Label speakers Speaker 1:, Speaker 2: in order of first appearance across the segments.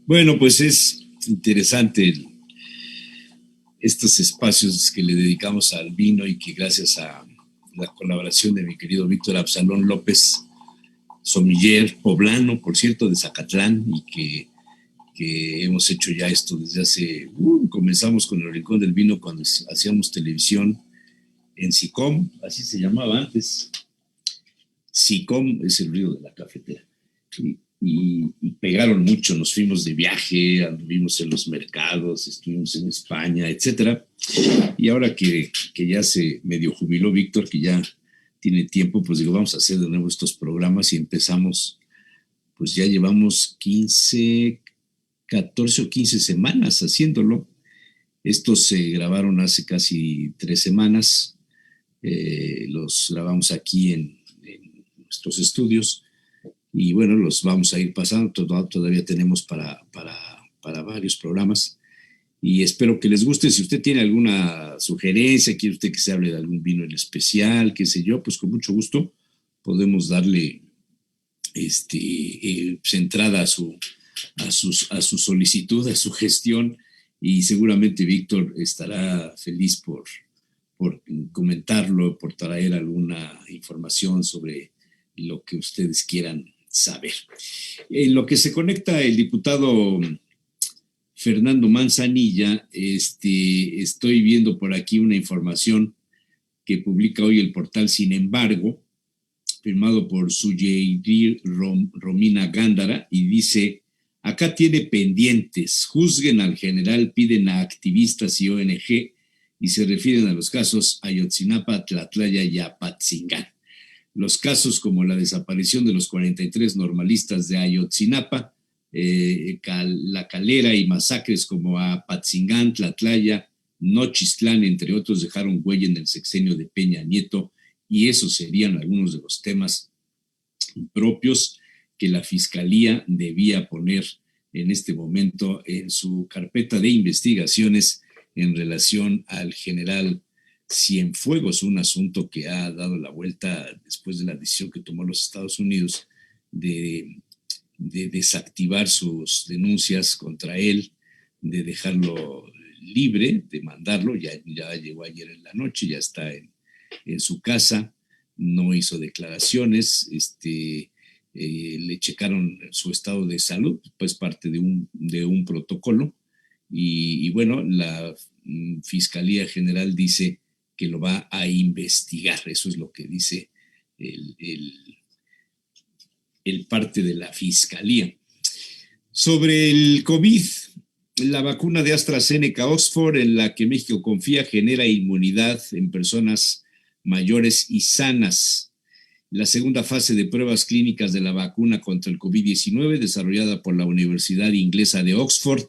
Speaker 1: Bueno, pues es interesante estos espacios que le dedicamos al vino y que gracias a la colaboración de mi querido Víctor Absalón López, sommelier poblano, por cierto, de Zacatlán, y que hemos hecho ya esto desde hace, comenzamos con el Rincón del Vino cuando hacíamos televisión en SICOM, así se llamaba antes. SICOM es el río de la cafetera. Y pegaron mucho, nos fuimos de viaje, anduvimos en los mercados, estuvimos en España, etcétera. Y ahora que ya se medio jubiló Víctor, que ya tiene tiempo, pues digo, vamos a hacer de nuevo estos programas y empezamos, pues ya llevamos 15, 14 o 15 semanas haciéndolo. Estos se grabaron hace casi 3 semanas, los grabamos aquí en nuestros estudios y bueno, los vamos a ir pasando, todavía tenemos para varios programas y espero que les guste. Si usted tiene alguna sugerencia, quiere usted que se hable de algún vino en especial, qué sé yo, pues con mucho gusto podemos darle pues, entrada a su solicitud, a su gestión, y seguramente Víctor estará feliz por comentarlo, por traer alguna información sobre lo que ustedes quieran saber. En lo que se conecta el diputado Fernando Manzanilla, estoy viendo por aquí una información que publica hoy el portal Sin Embargo, firmado por Suyeirir Romina Gándara, y dice: acá tiene pendientes, juzguen al general, piden a activistas y ONG, y se refieren a los casos Ayotzinapa, Tlatlaya y Apatzingán. Los casos como la desaparición de los 43 normalistas de Ayotzinapa, La Calera, y masacres como Apatzingán, Tlatlaya, Nochistlán, entre otros, dejaron huella en el sexenio de Peña Nieto, y esos serían algunos de los temas propios que la Fiscalía debía poner en este momento en su carpeta de investigaciones en relación al general Cienfuegos, un asunto que ha dado la vuelta después de la decisión que tomó los Estados Unidos de desactivar sus denuncias contra él, de dejarlo libre, de mandarlo. Ya llegó ayer en la noche, ya está en su casa, no hizo declaraciones, le checaron su estado de salud, pues parte de un protocolo, y bueno, la Fiscalía General dice que lo va a investigar. Eso es lo que dice el parte de la Fiscalía. Sobre el COVID, la vacuna de AstraZeneca Oxford, en la que México confía, genera inmunidad en personas mayores y sanas. La segunda fase de pruebas clínicas de la vacuna contra el COVID-19, desarrollada por la Universidad Inglesa de Oxford,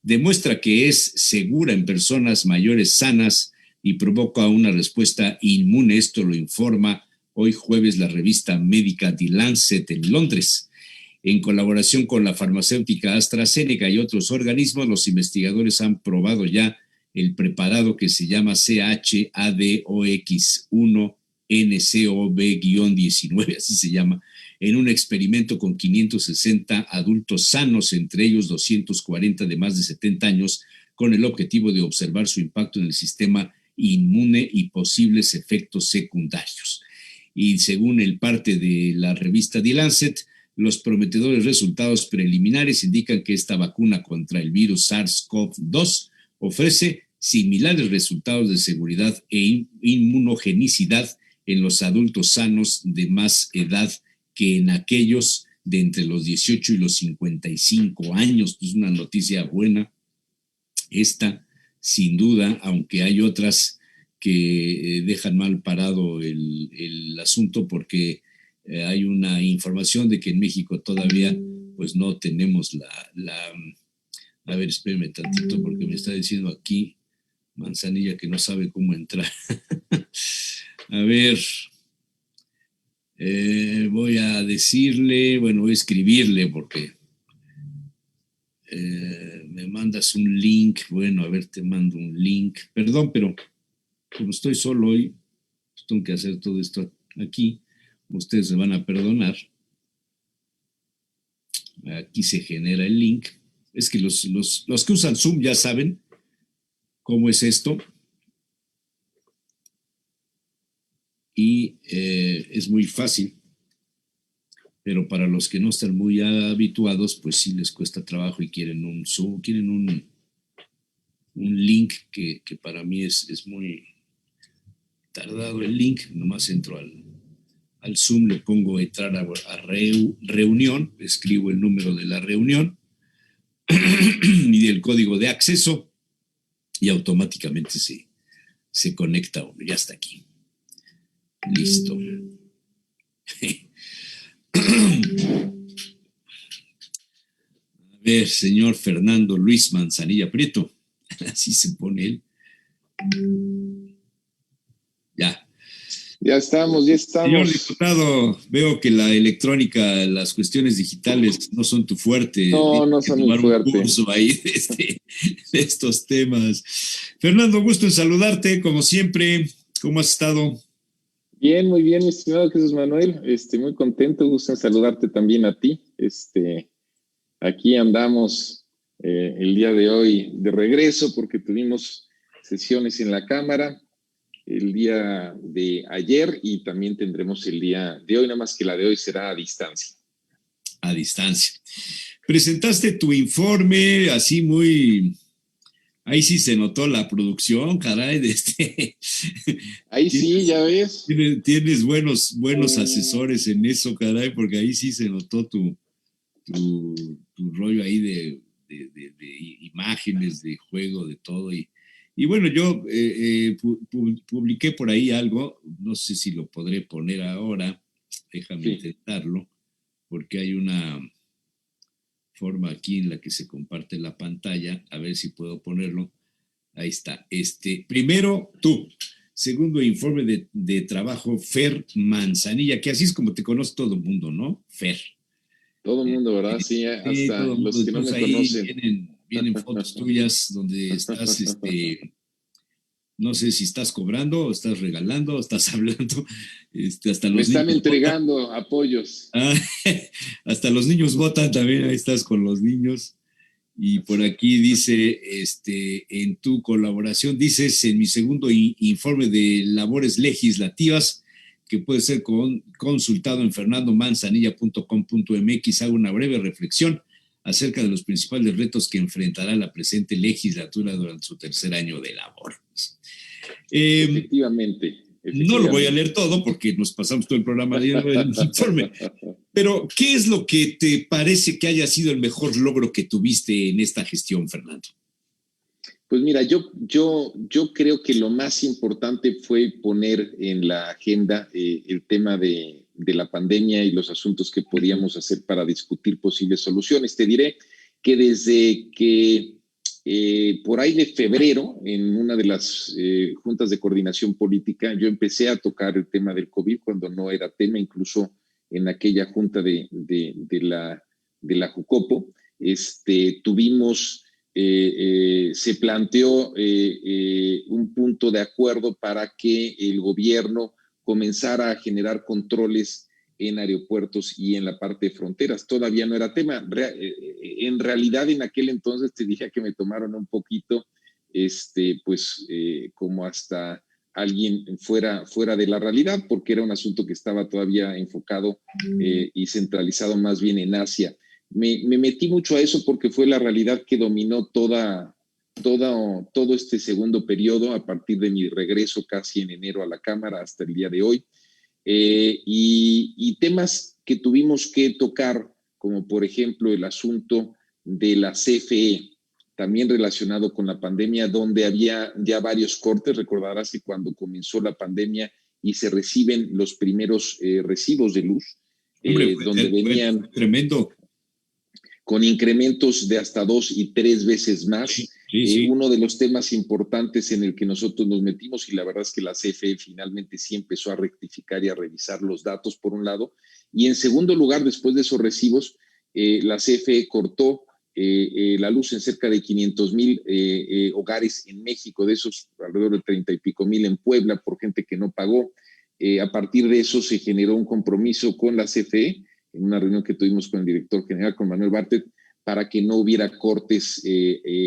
Speaker 1: demuestra que es segura en personas mayores sanas y provoca una respuesta inmune. Esto lo informa hoy jueves la revista médica The Lancet en Londres. En colaboración con la farmacéutica AstraZeneca y otros organismos, los investigadores han probado ya el preparado que se llama CHADOX1-NCOV-19, así se llama, en un experimento con 560 adultos sanos, entre ellos 240 de más de 70 años, con el objetivo de observar su impacto en el sistema inmune y posibles efectos secundarios. Y según el parte de la revista The Lancet, los prometedores resultados preliminares indican que esta vacuna contra el virus SARS-CoV-2 ofrece similares resultados de seguridad e inmunogenicidad en los adultos sanos de más edad que en aquellos de entre los 18 y los 55 años. Es una noticia buena esta, sin duda, aunque hay otras que dejan mal parado el asunto, porque hay una información de que en México todavía pues no tenemos a ver, espérame tantito, porque me está diciendo aquí Manzanilla que no sabe cómo entrar. A ver, voy a decirle, bueno, voy a escribirle porque me mandas un link. Bueno, a ver, te mando un link. Perdón, pero como estoy solo hoy, pues tengo que hacer todo esto aquí. Ustedes se van a perdonar. Aquí se genera el link. Es que los que usan Zoom ya saben cómo es esto y es muy fácil, pero para los que no están muy habituados, pues sí les cuesta trabajo y quieren un Zoom, quieren un link que para mí es muy tardado el link. Nomás entro al Zoom, le pongo entrar a reunión, escribo el número de la reunión y el código de acceso y automáticamente se conecta uno. Ya está aquí. Listo. A ver, señor Fernando Luis Manzanilla Prieto. Así se pone él. Ya.
Speaker 2: Ya estamos.
Speaker 1: Señor diputado, veo que la electrónica, las cuestiones digitales no son tu fuerte.
Speaker 2: No son mi fuerte.
Speaker 1: Un curso ahí de estos temas. Fernando, gusto en saludarte, como siempre. ¿Cómo has estado?
Speaker 2: Bien, muy bien, mi estimado Jesús Manuel. Muy contento, gusto en saludarte también a ti. Aquí andamos el día de hoy de regreso porque tuvimos sesiones en la Cámara el día de ayer y también tendremos el día de hoy, nada más que la de hoy será a distancia.
Speaker 1: A distancia. Presentaste tu informe así muy... Ahí sí se notó la producción, caray,
Speaker 2: Ahí sí, ya ves.
Speaker 1: Tienes buenos asesores en eso, caray, porque ahí sí se notó tu rollo ahí de imágenes, de juego, de todo. Y bueno, yo publiqué por ahí algo, no sé si lo podré poner ahora, déjame intentarlo, porque hay una forma aquí en la que se comparte la pantalla, a ver si puedo ponerlo. Ahí está. Primero, tú. Segundo informe de trabajo, Fer Manzanilla, que así es como te conoce todo el mundo, ¿no? Fer.
Speaker 2: Todo el mundo, ¿verdad? Sí, hasta los que no me conocen.
Speaker 1: Vienen fotos tuyas donde estás, no sé si estás cobrando, o estás regalando, o estás hablando, hasta los
Speaker 2: me están
Speaker 1: niños
Speaker 2: entregando
Speaker 1: votan.
Speaker 2: apoyos.
Speaker 1: Hasta los niños votan también, ahí estás con los niños. Y por aquí dice, en tu colaboración, dices, en mi segundo informe de labores legislativas, que puede ser consultado en fernandomanzanilla.com.mx, hago una breve reflexión acerca de los principales retos que enfrentará la presente legislatura durante su tercer año de labor.
Speaker 2: Efectivamente.
Speaker 1: No lo voy a leer todo porque nos pasamos todo el programa leyendo el informe. Pero, ¿qué es lo que te parece que haya sido el mejor logro que tuviste en esta gestión, Fernando?
Speaker 2: Pues mira, yo creo que lo más importante fue poner en la agenda el tema de la pandemia y los asuntos que podíamos hacer para discutir posibles soluciones. Te diré que desde que por ahí de febrero, en una de las juntas de coordinación política, yo empecé a tocar el tema del COVID cuando no era tema, incluso en aquella junta de la Jucopo, tuvimos... se planteó un punto de acuerdo para que el gobierno comenzara a generar controles en aeropuertos y en la parte de fronteras. Todavía no era tema. En realidad, en aquel entonces te dije que me tomaron un poquito, como hasta alguien fuera de la realidad, porque era un asunto que estaba todavía enfocado y centralizado más bien en Asia. Me metí mucho a eso porque fue la realidad que dominó todo este segundo periodo a partir de mi regreso casi en enero a la Cámara hasta el día de hoy. Y temas que tuvimos que tocar, como por ejemplo el asunto de la CFE, también relacionado con la pandemia, donde había ya varios cortes. Recordarás que cuando comenzó la pandemia y se reciben los primeros recibos de luz,
Speaker 1: Hombre,
Speaker 2: donde venían...
Speaker 1: fue tremendo.
Speaker 2: Con incrementos de hasta 2 y 3 veces más. Sí. Uno de los temas importantes en el que nosotros nos metimos, y la verdad es que la CFE finalmente sí empezó a rectificar y a revisar los datos, por un lado, y en segundo lugar, después de esos recibos, la CFE cortó la luz en cerca de 500,000 hogares en México, de esos alrededor de 30 y pico mil en Puebla, por gente que no pagó. A partir de eso se generó un compromiso con la CFE, en una reunión que tuvimos con el director general, con Manuel Bartlett, para que no hubiera cortes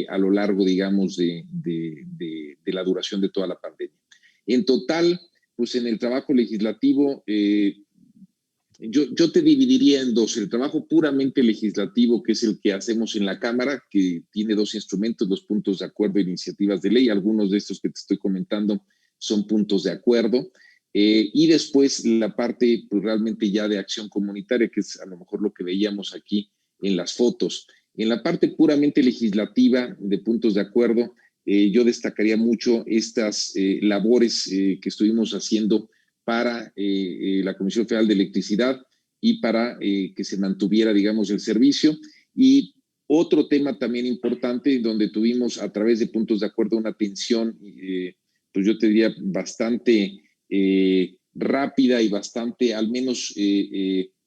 Speaker 2: a lo largo, digamos, de la duración de toda la pandemia. En total, pues en el trabajo legislativo, yo te dividiría en dos: el trabajo puramente legislativo, que es el que hacemos en la Cámara, que tiene dos instrumentos, los puntos de acuerdo e iniciativas de ley. Algunos de estos que te estoy comentando son puntos de acuerdo. Y después la parte, pues, realmente ya de acción comunitaria, que es a lo mejor lo que veíamos aquí en las fotos. En la parte puramente legislativa de puntos de acuerdo, yo destacaría mucho estas labores que estuvimos haciendo para la Comisión Federal de Electricidad y para que se mantuviera, digamos, el servicio. Y otro tema también importante, donde tuvimos a través de puntos de acuerdo una atención, pues yo te diría, bastante rápida y bastante, al menos,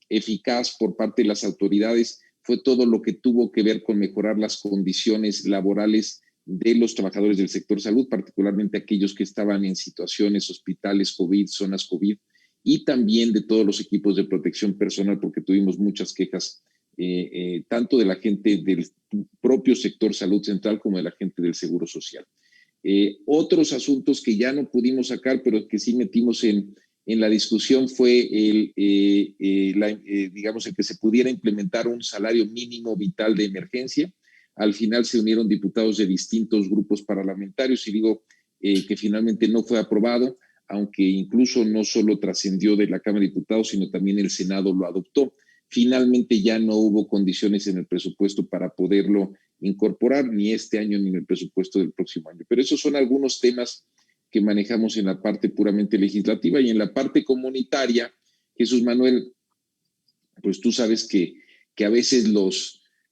Speaker 2: eficaz por parte de las autoridades, fue todo lo que tuvo que ver con mejorar las condiciones laborales de los trabajadores del sector salud, particularmente aquellos que estaban en situaciones, hospitales COVID, zonas COVID, y también de todos los equipos de protección personal, porque tuvimos muchas quejas, tanto de la gente del propio sector salud central como de la gente del Seguro Social. Otros asuntos que ya no pudimos sacar, pero que sí metimos en la discusión, fue digamos, el que se pudiera implementar un salario mínimo vital de emergencia. Al final se unieron diputados de distintos grupos parlamentarios y digo que finalmente no fue aprobado, aunque incluso no solo trascendió de la Cámara de Diputados, sino también el Senado lo adoptó. Finalmente ya no hubo condiciones en el presupuesto para poderlo incorporar, ni este año ni en el presupuesto del próximo año. Pero esos son algunos temas que manejamos en la parte puramente legislativa. Y en la parte comunitaria, Jesús Manuel, pues tú sabes que a veces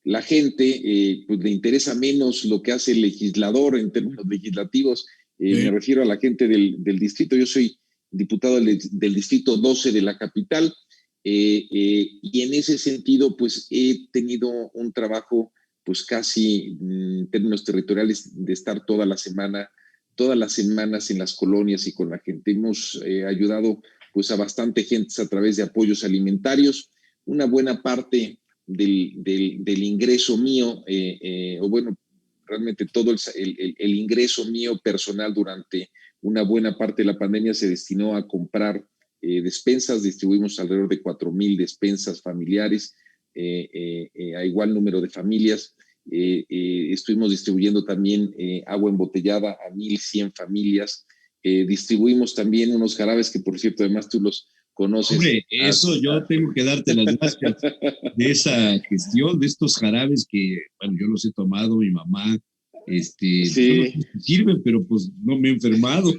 Speaker 2: la gente pues le interesa menos lo que hace el legislador en términos legislativos. Me refiero a la gente del distrito. Yo soy diputado del distrito 12 de la capital, y en ese sentido pues he tenido un trabajo pues casi en términos territoriales de estar todas las semanas en las colonias y con la gente. Hemos ayudado pues a bastante gente a través de apoyos alimentarios. Una buena parte del ingreso mío, o bueno, realmente todo el ingreso mío personal durante una buena parte de la pandemia se destinó a comprar despensas. Distribuimos alrededor de 4,000 despensas familiares a igual número de familias. Estuvimos distribuyendo también agua embotellada a 1,100 familias. Distribuimos también unos jarabes que, por cierto, además tú los conoces.
Speaker 1: Hombre, eso yo tengo que darte las gracias de esa gestión, de estos jarabes que, bueno, yo los he tomado, mi mamá,
Speaker 2: sí.
Speaker 1: yo no sé si sirven, pero pues no me he enfermado.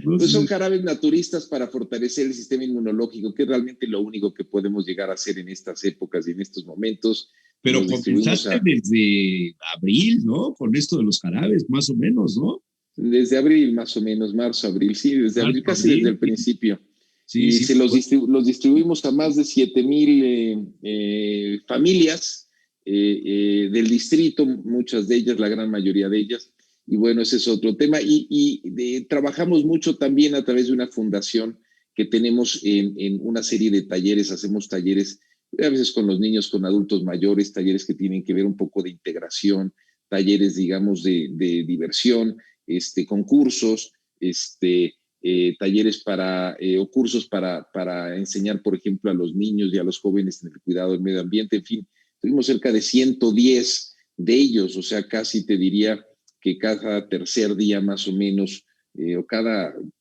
Speaker 2: Pues son jarabes naturistas para fortalecer el sistema inmunológico, que es realmente lo único que podemos llegar a hacer en estas épocas y en estos momentos.
Speaker 1: Pero comenzaste desde abril, ¿no? Con esto de los jarabes, más o menos, ¿no?
Speaker 2: Desde abril, más o menos, marzo, abril, sí, desde abril, casi desde el principio. Sí, y sí, los distribuimos a más de 7,000 familias del distrito, muchas de ellas, la gran mayoría de ellas. Y bueno, ese es otro tema. Y trabajamos mucho también a través de una fundación que tenemos en una serie de talleres. Hacemos talleres a veces con los niños, con adultos mayores, talleres que tienen que ver un poco de integración, talleres, digamos, de diversión, concursos, talleres o cursos para enseñar, por ejemplo, a los niños y a los jóvenes en el cuidado del medio ambiente. En fin, tuvimos cerca de 110 de ellos, o sea, casi te diría que cada tercer día más o menos, o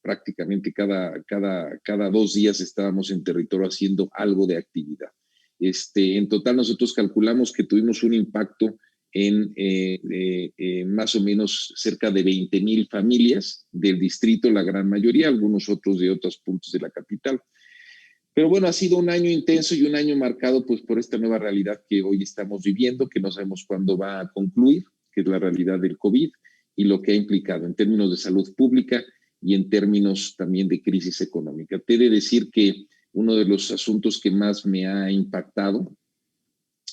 Speaker 2: prácticamente cada 2 días estábamos en territorio haciendo algo de actividad. En total nosotros calculamos que tuvimos un impacto en más o menos cerca de 20,000 familias del distrito, la gran mayoría, algunos otros de otros puntos de la capital. Pero bueno, ha sido un año intenso y un año marcado pues por esta nueva realidad que hoy estamos viviendo, que no sabemos cuándo va a concluir, que es la realidad del COVID y lo que ha implicado en términos de salud pública y en términos también de crisis económica. Te he de decir que uno de los asuntos que más me ha impactado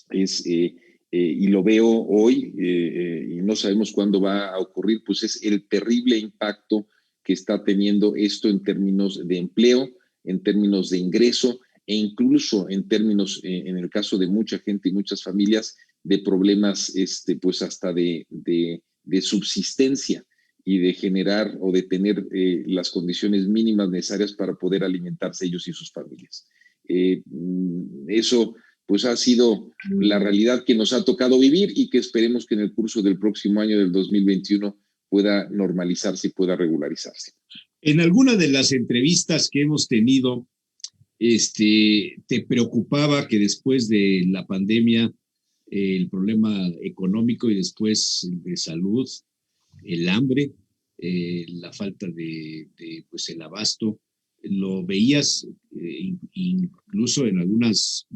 Speaker 2: es, y lo veo hoy, y no sabemos cuándo va a ocurrir, pues es el terrible impacto que está teniendo esto en términos de empleo, en términos de ingreso, e incluso en términos, en el caso de mucha gente y muchas familias, de problemas pues hasta de subsistencia y de generar o de tener las condiciones mínimas necesarias para poder alimentarse ellos y sus familias. Eso pues ha sido la realidad que nos ha tocado vivir y que esperemos que en el curso del próximo año del 2021 pueda normalizarse y pueda regularizarse.
Speaker 1: En alguna de las entrevistas que hemos tenido, ¿te preocupaba que después de la pandemia, el problema económico y después de salud, el hambre, la falta pues el abasto, lo veías incluso en algunas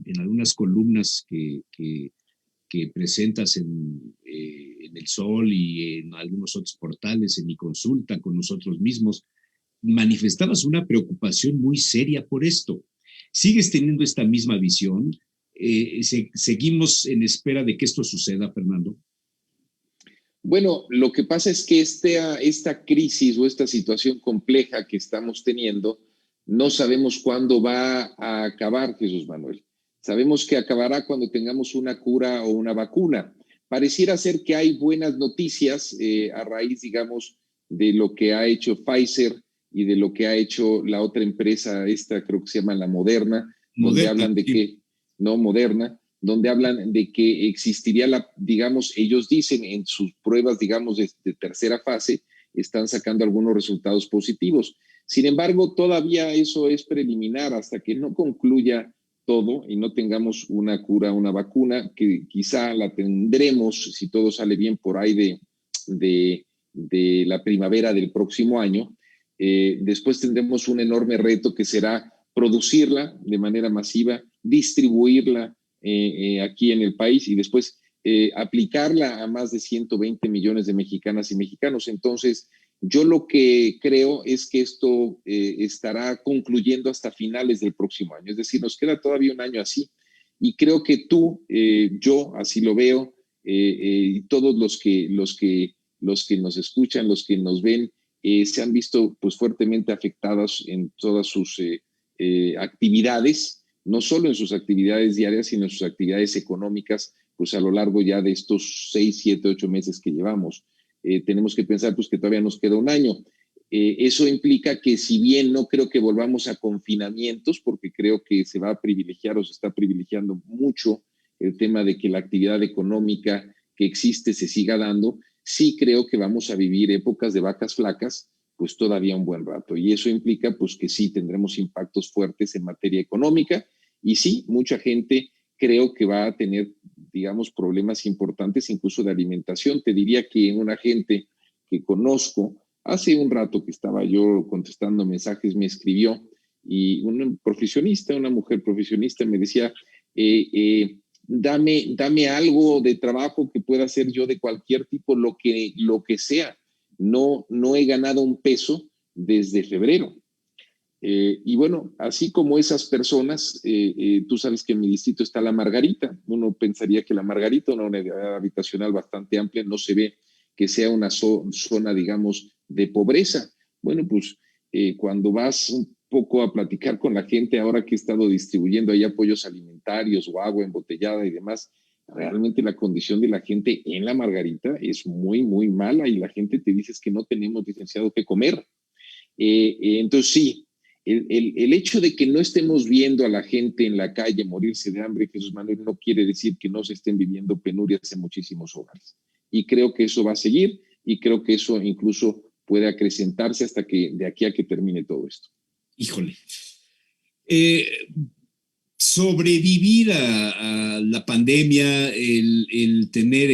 Speaker 1: columnas que presentas en El Sol y en algunos otros portales, en Mi Consulta con nosotros mismos, manifestabas una preocupación muy seria por esto. ¿Sigues teniendo esta misma visión? ¿Seguimos en espera de que esto suceda, Fernando?
Speaker 2: Bueno, lo que pasa es que esta crisis o esta situación compleja que estamos teniendo, no sabemos cuándo va a acabar, Jesús Manuel. Sabemos que acabará cuando tengamos una cura o una vacuna. Pareciera ser que hay buenas noticias a raíz, digamos, de lo que ha hecho Pfizer y de lo que ha hecho la otra empresa, esta creo que se llama la Moderna, donde hablan de que, no, Moderna, donde hablan de que existiría digamos, ellos dicen en sus pruebas, digamos, de tercera fase, están sacando algunos resultados positivos. Sin embargo, todavía eso es preliminar hasta que no concluya todo y no tengamos una cura, una vacuna, que quizá la tendremos, si todo sale bien, por ahí de la primavera del próximo año. Después tendremos un enorme reto que será producirla de manera masiva, distribuirla aquí en el país y después aplicarla a más de 120 millones de mexicanas y mexicanos. Entonces, yo lo que creo es que esto estará concluyendo hasta finales del próximo año. Es decir, nos queda todavía un año así. Y creo que tú, yo así lo veo, y todos los que nos escuchan, los que nos ven, se han visto pues fuertemente afectados en todas sus actividades, no solo en sus actividades diarias, sino en sus actividades económicas, pues a lo largo ya de estos 6, 7, 8 meses que llevamos. Tenemos que pensar pues que todavía nos queda un año. Eso implica que si bien no creo que volvamos a confinamientos, porque creo que se va a privilegiar o se está privilegiando mucho el tema de que la actividad económica que existe se siga dando, sí creo que vamos a vivir épocas de vacas flacas, pues todavía un buen rato. Y eso implica pues que sí tendremos impactos fuertes en materia económica y sí, mucha gente creo que va a tener, digamos, problemas importantes incluso de alimentación. Te diría que una gente que conozco, hace un rato que estaba yo contestando mensajes, me escribió y un profesionista, una mujer profesionista me decía, dame algo de trabajo que pueda hacer yo de cualquier tipo, lo que sea. No he ganado un peso desde febrero. Y bueno, así como esas personas, tú sabes que en mi distrito está la Margarita. Uno pensaría que la Margarita, una unidad habitacional bastante amplia, no se ve que sea una zona, digamos, de pobreza. Bueno, pues cuando vas un poco a platicar con la gente, ahora que he estado distribuyendo ahí apoyos alimentarios o agua embotellada y demás, realmente la condición de la gente en la Margarita es muy, muy mala y la gente te dice que no tenemos, licenciado, que comer. Entonces sí, el hecho de que no estemos viendo a la gente en la calle morirse de hambre, Jesús Manuel, no quiere decir que no se estén viviendo penurias en muchísimos hogares. Y creo que eso va a seguir y creo que eso incluso puede acrecentarse hasta que de aquí a que termine todo esto.
Speaker 1: Híjole. Sobrevivir a la pandemia, el tener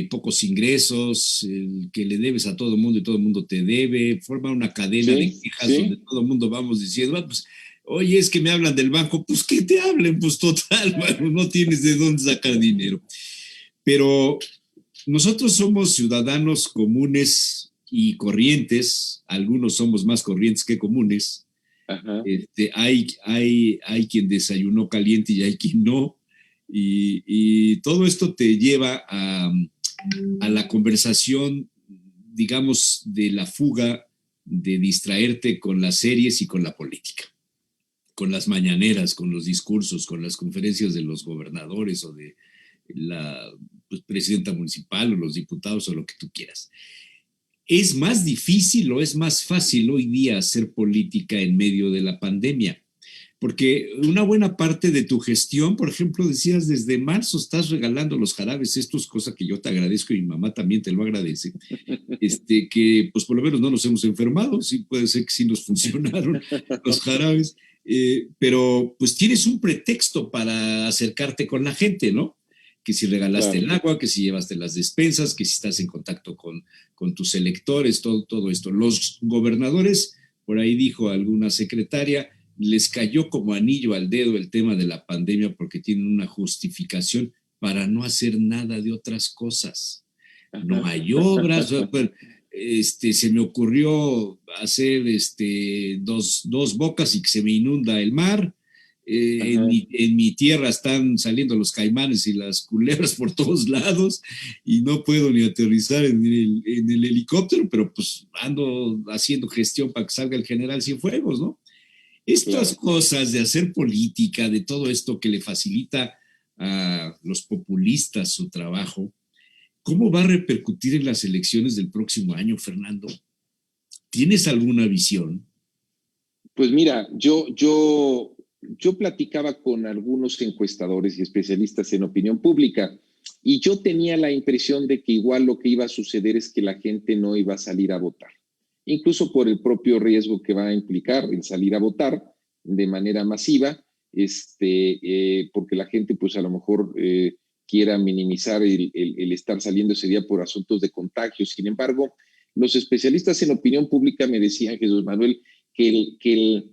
Speaker 1: pocos ingresos, el que le debes a todo el mundo y todo el mundo te debe, forma una cadena de quejas donde todo el mundo vamos diciendo, pues, oye, es que me hablan del banco, pues que te hablen, pues total, bueno, no tienes de dónde sacar dinero. Pero nosotros somos ciudadanos comunes y corrientes, algunos somos más corrientes que comunes. Hay quien desayunó caliente y hay quien no. Y todo esto te lleva a la conversación, digamos, de la fuga, de distraerte con las series y con la política. con las mañaneras, con los discursos, con las conferencias de los gobernadores o de la pues, presidenta municipal o los diputados o lo que tú quieras. ¿Es más difícil o es más fácil hoy día hacer política en medio de la pandemia? Porque una buena parte de tu gestión, por ejemplo, decías desde marzo estás regalando los jarabes, esto es cosa que yo te agradezco y mi mamá también te lo agradece, que pues por lo menos no nos hemos enfermado, sí puede ser que sí nos funcionaron los jarabes, pero pues tienes un pretexto para acercarte con la gente, ¿no? Que si regalaste el agua, que si llevaste las despensas, que si estás en contacto con tus electores, todo esto. Los gobernadores, por ahí dijo alguna secretaria, les cayó como anillo al dedo el tema de la pandemia porque tienen una justificación para no hacer nada de otras cosas. No hay obras, se me ocurrió hacer dos bocas y que se me inunda el mar. En mi tierra están saliendo los caimanes y las culebras por todos lados y no puedo ni aterrizar en el helicóptero, pero pues ando haciendo gestión para que salga el general Cienfuegos, ¿no? Estas cosas de hacer política, de todo esto que le facilita a los populistas su trabajo, ¿cómo va a repercutir en las elecciones del próximo año, Fernando? ¿Tienes alguna visión?
Speaker 2: Pues mira, yo platicaba con algunos encuestadores y especialistas en opinión pública y yo tenía la impresión de que igual lo que iba a suceder es que la gente no iba a salir a votar, incluso por el propio riesgo que va a implicar el salir a votar de manera masiva, porque la gente pues a lo mejor quiera minimizar el estar saliendo ese día por asuntos de contagio. Sin embargo, los especialistas en opinión pública me decían, Jesús Manuel, que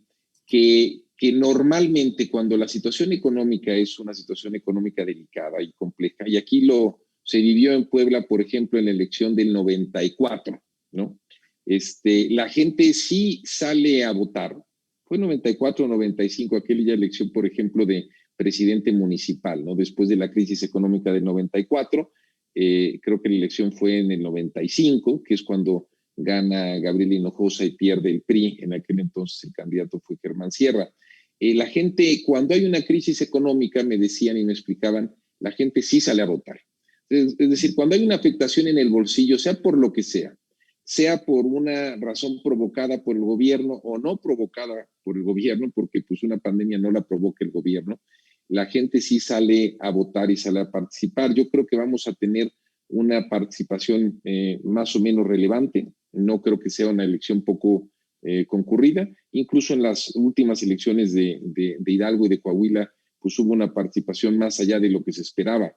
Speaker 2: normalmente cuando la situación económica es una situación económica delicada y compleja, y aquí se vivió en Puebla, por ejemplo, en la elección del 94, ¿no? La gente sí sale a votar. Fue 94 o 95, aquella elección, por ejemplo, de presidente municipal, ¿no? Después de la crisis económica del 94, creo que la elección fue en el 95, que es cuando gana Gabriel Hinojosa y pierde el PRI. En aquel entonces el candidato fue Germán Sierra. La gente, cuando hay una crisis económica, me decían y me explicaban, la gente sí sale a votar. Es decir, cuando hay una afectación en el bolsillo, sea por lo que sea por una razón provocada por el gobierno o no provocada por el gobierno, porque pues una pandemia no la provoca el gobierno, la gente sí sale a votar y sale a participar. Yo creo que vamos a tener una participación más o menos relevante. No creo que sea una elección poco concurrida. Incluso en las últimas elecciones de Hidalgo y de Coahuila, pues hubo una participación más allá de lo que se esperaba.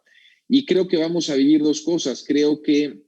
Speaker 2: Y creo que vamos a vivir dos cosas. Creo que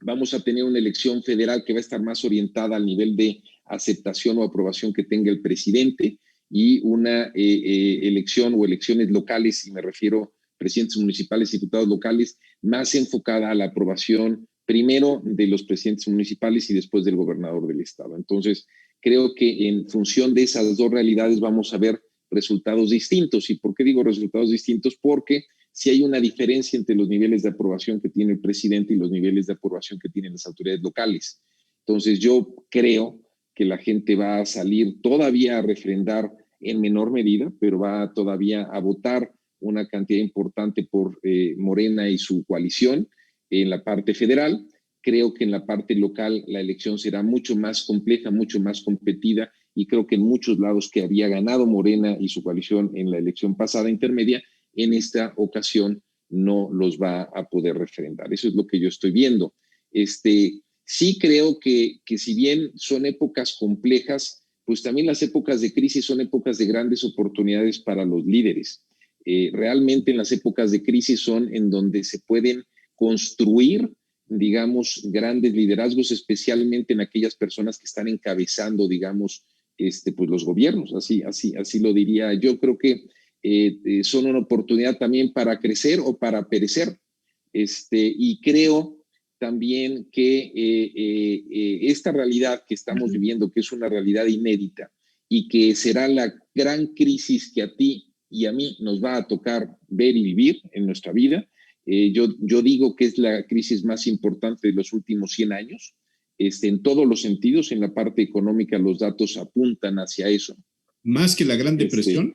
Speaker 2: vamos a tener una elección federal que va a estar más orientada al nivel de aceptación o aprobación que tenga el presidente y una elección o elecciones locales, y me refiero a presidentes municipales y diputados locales, más enfocada a la aprobación primero de los presidentes municipales y después del gobernador del estado. Entonces, creo que en función de esas dos realidades vamos a ver resultados distintos. ¿Y por qué digo resultados distintos? Porque si hay una diferencia entre los niveles de aprobación que tiene el presidente y los niveles de aprobación que tienen las autoridades locales. Entonces, yo creo que la gente va a salir todavía a refrendar en menor medida, pero va todavía a votar una cantidad importante por Morena y su coalición en la parte federal. Creo que en la parte local la elección será mucho más compleja, mucho más competida, y creo que en muchos lados que había ganado Morena y su coalición en la elección pasada intermedia, en esta ocasión no los va a poder refrendar. Eso es lo que yo estoy viendo. Sí creo que si bien son épocas complejas, pues también las épocas de crisis son épocas de grandes oportunidades para los líderes. Realmente en las épocas de crisis son en donde se pueden construir, digamos, grandes liderazgos, especialmente en aquellas personas que están encabezando, digamos, pues los gobiernos, así lo diría. Yo creo que son una oportunidad también para crecer o para perecer. Y creo también que esta realidad que estamos viviendo, que es una realidad inédita y que será la gran crisis que a ti y a mí nos va a tocar ver y vivir en nuestra vida, yo digo que es la crisis más importante de los últimos 100 años, en todos los sentidos. En la parte económica los datos apuntan hacia eso.
Speaker 1: ¿Más que la Gran Depresión?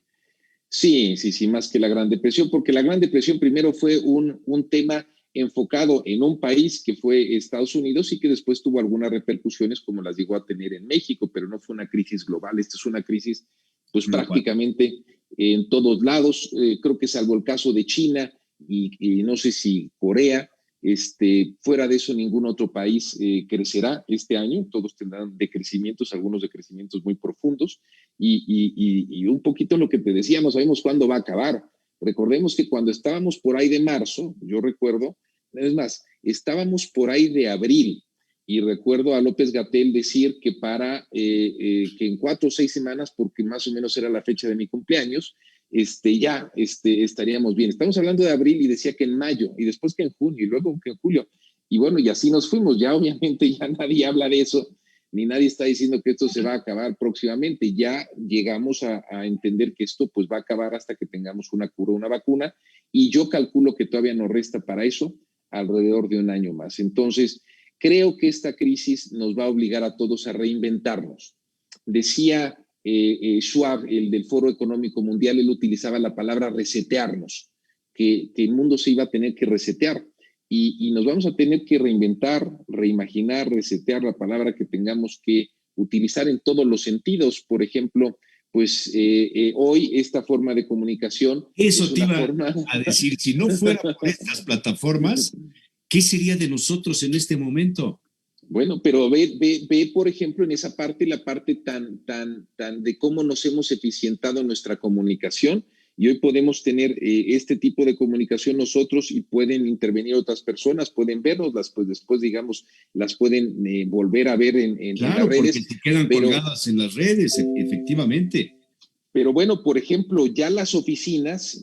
Speaker 2: Sí, más que la Gran Depresión, porque la Gran Depresión primero fue un tema enfocado en un país que fue Estados Unidos y que después tuvo algunas repercusiones como las llegó a tener en México, pero no fue una crisis global. Esta es una crisis pues prácticamente en todos lados, creo que salvo el caso de China y no sé si Corea, fuera de eso ningún otro país crecerá este año, todos tendrán decrecimientos, algunos decrecimientos muy profundos y un poquito lo que te decía, no sabemos cuándo va a acabar. Recordemos que cuando estábamos por ahí de marzo, yo recuerdo, es más, estábamos por ahí de abril, y recuerdo a López Gatell decir que que en 4 o 6 semanas, porque más o menos era la fecha de mi cumpleaños, estaríamos bien. Estamos hablando de abril y decía que en mayo, y después que en junio, y luego que en julio. Y bueno, y así nos fuimos. Ya obviamente ya nadie habla de eso, ni nadie está diciendo que esto se va a acabar próximamente. Ya llegamos a entender que esto pues va a acabar hasta que tengamos una cura, una vacuna, y yo calculo que todavía nos resta para eso alrededor de un año más. Entonces, creo que esta crisis nos va a obligar a todos a reinventarnos. Decía Schwab, el del Foro Económico Mundial, él utilizaba la palabra resetearnos, que el mundo se iba a tener que resetear y nos vamos a tener que reinventar, reimaginar, resetear la palabra que tengamos que utilizar en todos los sentidos. Por ejemplo, pues hoy esta forma de comunicación
Speaker 1: Eso
Speaker 2: es
Speaker 1: te
Speaker 2: una
Speaker 1: iba
Speaker 2: forma...
Speaker 1: a decir, si no fuera por estas plataformas, ¿qué sería de nosotros en este momento?
Speaker 2: Bueno, pero ve, por ejemplo, en esa parte, la parte tan de cómo nos hemos eficientado nuestra comunicación y hoy podemos tener este tipo de comunicación nosotros y pueden intervenir otras personas, pueden vernoslas, pues después, digamos, las pueden volver a ver en las
Speaker 1: Claro, porque
Speaker 2: redes,
Speaker 1: se quedan
Speaker 2: pero
Speaker 1: colgadas en las redes, efectivamente.
Speaker 2: pero bueno, por ejemplo, ya las oficinas,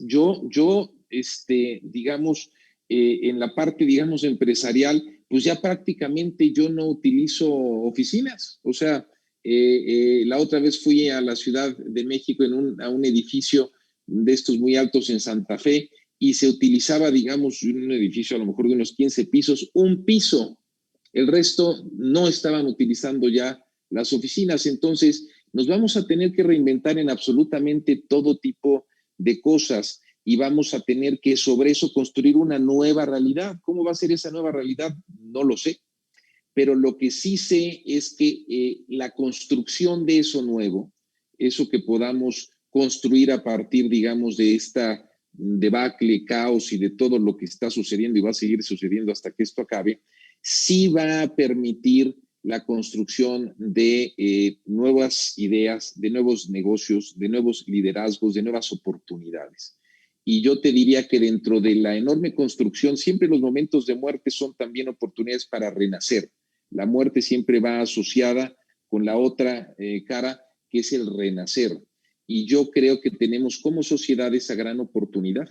Speaker 2: digamos, en la parte, digamos, empresarial, pues ya prácticamente yo no utilizo oficinas. O sea, la otra vez fui a la Ciudad de México a un edificio de estos muy altos en Santa Fe y se utilizaba, digamos, un edificio a lo mejor de unos 15 pisos, un piso. El resto no estaban utilizando ya las oficinas. Entonces, nos vamos a tener que reinventar en absolutamente todo tipo de cosas y vamos a tener que sobre eso construir una nueva realidad. ¿Cómo va a ser esa nueva realidad? No lo sé, pero lo que sí sé es que la construcción de eso nuevo, eso que podamos construir a partir, digamos, de esta debacle, caos y de todo lo que está sucediendo y va a seguir sucediendo hasta que esto acabe, sí va a permitir la construcción de nuevas ideas, de nuevos negocios, de nuevos liderazgos, de nuevas oportunidades. Y yo te diría que dentro de la enorme construcción, siempre los momentos de muerte son también oportunidades para renacer. La muerte siempre va asociada con la otra cara, que es el renacer. Y yo creo que tenemos como sociedad esa gran oportunidad.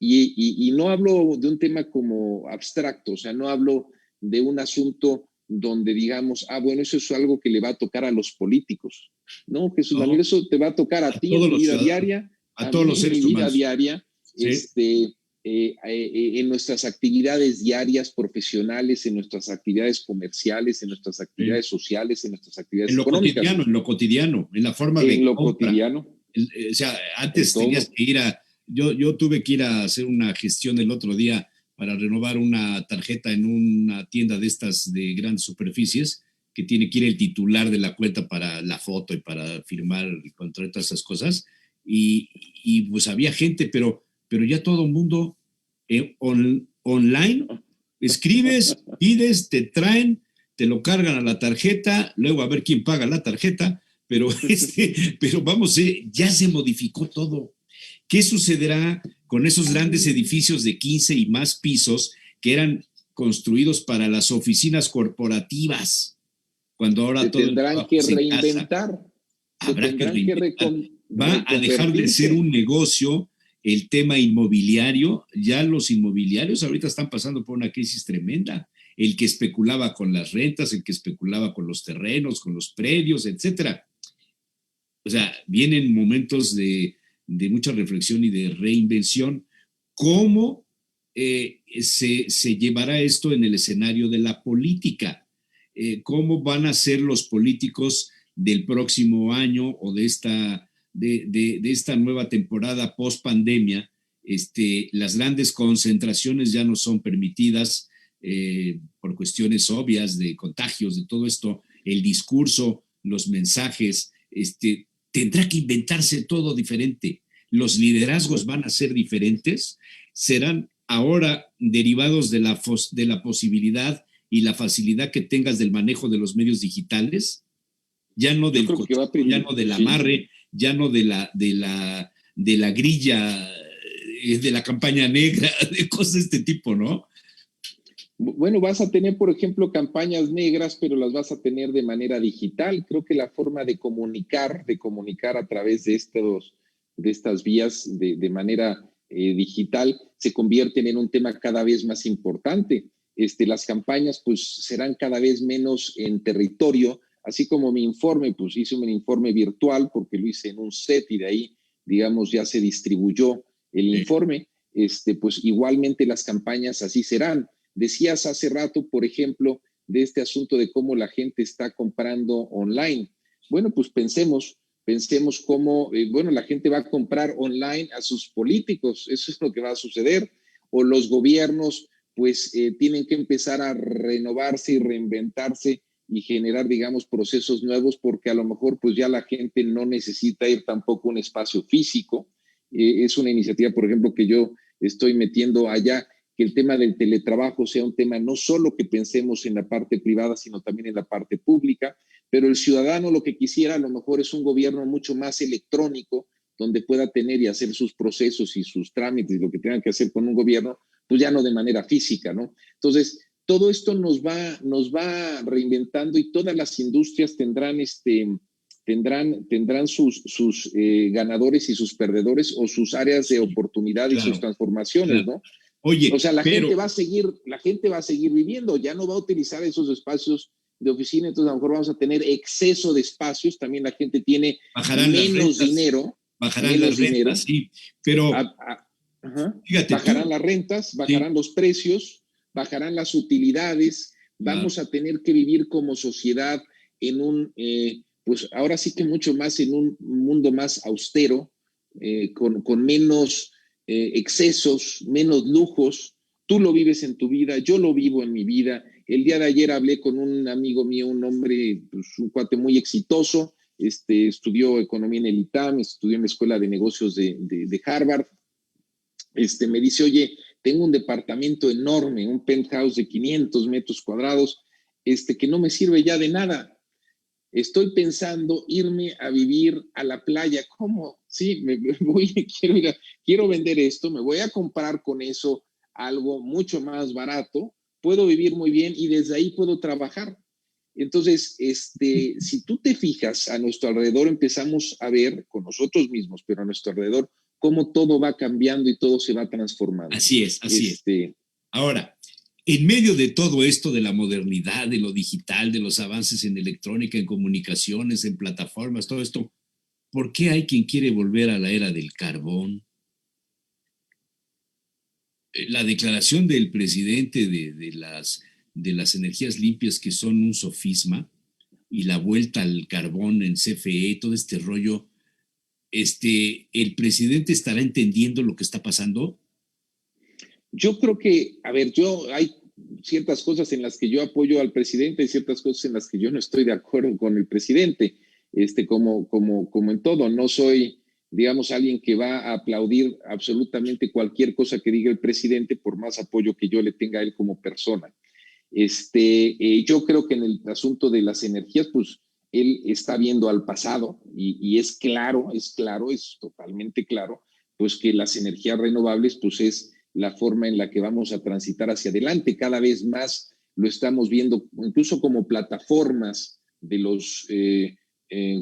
Speaker 2: Y no hablo de un tema como abstracto, o sea, no hablo de un asunto donde digamos, bueno, eso es algo que le va a tocar a los políticos. No, Jesús Daniel,
Speaker 1: No,
Speaker 2: eso te va a tocar a ti en
Speaker 1: todos
Speaker 2: tu
Speaker 1: los
Speaker 2: vida
Speaker 1: ciudadanos,
Speaker 2: diaria,
Speaker 1: a
Speaker 2: a
Speaker 1: todos
Speaker 2: mí
Speaker 1: los
Speaker 2: en mi
Speaker 1: seres
Speaker 2: vida
Speaker 1: humanos.
Speaker 2: diaria,
Speaker 1: ¿Sí?
Speaker 2: En nuestras actividades diarias profesionales, en nuestras actividades comerciales, en nuestras
Speaker 1: Sí.
Speaker 2: actividades sociales, en nuestras actividades económicas.
Speaker 1: En lo cotidiano, en la forma
Speaker 2: En
Speaker 1: de
Speaker 2: lo
Speaker 1: compra.
Speaker 2: cotidiano,
Speaker 1: O sea,
Speaker 2: en
Speaker 1: antes tenías
Speaker 2: todo.
Speaker 1: que ir yo tuve que ir a hacer una gestión el otro día para renovar una tarjeta en una tienda de estas de grandes superficies, que tiene que ir el titular de la cuenta para la foto y para firmar el contrato, todas esas cosas. Y pues había gente, pero ya todo el mundo online, escribes, pides, te traen, te lo cargan a la tarjeta, luego a ver quién paga la tarjeta, pero, pero vamos, ya se modificó todo. ¿Qué sucederá con esos grandes edificios de 15 y más pisos que eran construidos para las oficinas corporativas, cuando ahora
Speaker 2: Se
Speaker 1: todo el
Speaker 2: tendrán
Speaker 1: trabajo
Speaker 2: que
Speaker 1: es en casa?
Speaker 2: reinventar, se
Speaker 1: Habrá que
Speaker 2: tendrán que
Speaker 1: reinventar. Va a dejar de ser
Speaker 2: reconvertirse.
Speaker 1: un negocio el tema inmobiliario. Ya los inmobiliarios ahorita están pasando por una crisis tremenda. El que especulaba con las rentas, el que especulaba con los terrenos, con los predios, etcétera. O sea, vienen momentos de mucha reflexión y de reinvención. ¿Cómo se llevará esto en el escenario de la política? ¿Cómo van a ser los políticos del próximo año o de esta de esta nueva temporada post pandemia, las grandes concentraciones ya no son permitidas por cuestiones obvias de contagios, de todo esto, el discurso, los mensajes, tendrá que inventarse todo diferente. Los liderazgos van a ser diferentes, serán ahora derivados de la posibilidad y la facilidad que tengas del manejo de los medios digitales, ya no del ya no del amarre, ya no de la grilla, de la campaña negra, de cosas de este tipo, ¿no?
Speaker 2: Bueno, vas a tener, por ejemplo, campañas negras, pero las vas a tener de manera digital. Creo que la forma de comunicar a través de estas vías de manera digital se convierten en un tema cada vez más importante. Las campañas pues serán cada vez menos en territorio, así como mi informe, pues hice un informe virtual porque lo hice en un set y de ahí, digamos, ya se distribuyó el informe. Pues igualmente las campañas así serán. Decías hace rato, por ejemplo, de este asunto de cómo la gente está comprando online. Bueno, pues pensemos cómo, bueno, la gente va a comprar online a sus políticos, eso es lo que va a suceder, o los gobiernos pues tienen que empezar a renovarse y reinventarse y generar, digamos, procesos nuevos, porque a lo mejor pues ya la gente no necesita ir tampoco a un espacio físico. Es una iniciativa, por ejemplo, que yo estoy metiendo allá, que el tema del teletrabajo sea un tema no solo que pensemos en la parte privada, sino también en la parte pública, pero el ciudadano lo que quisiera a lo mejor es un gobierno mucho más electrónico, donde pueda tener y hacer sus procesos y sus trámites, lo que tengan que hacer con un gobierno, pues ya no de manera física, ¿no? Entonces, todo esto nos va reinventando y todas las industrias tendrán sus ganadores y sus perdedores o sus áreas de oportunidad y sus transformaciones, ¿no?
Speaker 1: Oye,
Speaker 2: o sea, la gente va a seguir viviendo, ya no va a utilizar esos espacios de oficina, entonces a lo mejor vamos a tener exceso de espacios, también la gente tiene menos dinero.
Speaker 1: Bajarán las rentas, sí, pero
Speaker 2: fíjate, bajarán las rentas, bajarán los precios, bajarán las utilidades, vamos a tener que vivir como sociedad en pues ahora sí que mucho más en un mundo más austero, con menos excesos, menos lujos. Tú lo vives en tu vida, yo lo vivo en mi vida. El día de ayer hablé con un amigo mío, un hombre, pues, un cuate muy exitoso, estudió economía en el ITAM, estudió en la Escuela de Negocios de Harvard. Me dice, oye, tengo un departamento enorme, un penthouse de 500 metros cuadrados, que no me sirve ya de nada. Estoy pensando irme a vivir a la playa. ¿Cómo? Sí, quiero vender esto, me voy a comprar con eso algo mucho más barato, puedo vivir muy bien y desde ahí puedo trabajar. Entonces, si tú te fijas, a nuestro alrededor empezamos a ver con nosotros mismos, pero a nuestro alrededor, cómo todo va cambiando y todo se va transformando.
Speaker 1: Así es. Ahora, en medio de todo esto de la modernidad, de lo digital, de los avances en electrónica, en comunicaciones, en plataformas, todo esto, ¿por qué hay quien quiere volver a la era del carbón? La declaración del presidente de las energías limpias que son un sofisma y la vuelta al carbón en CFE, todo este rollo, ¿el presidente estará entendiendo lo que está pasando?
Speaker 2: Yo creo que, a ver, hay ciertas cosas en las que yo apoyo al presidente y ciertas cosas en las que yo no estoy de acuerdo con el presidente, como en todo. No soy, digamos, alguien que va a aplaudir absolutamente cualquier cosa que diga el presidente, por más apoyo que yo le tenga a él como persona. Yo creo que en el asunto de las energías, pues él está viendo al pasado y es claro, es totalmente claro, pues que las energías renovables, pues es la forma en la que vamos a transitar hacia adelante. Cada vez más lo estamos viendo, incluso como plataformas de los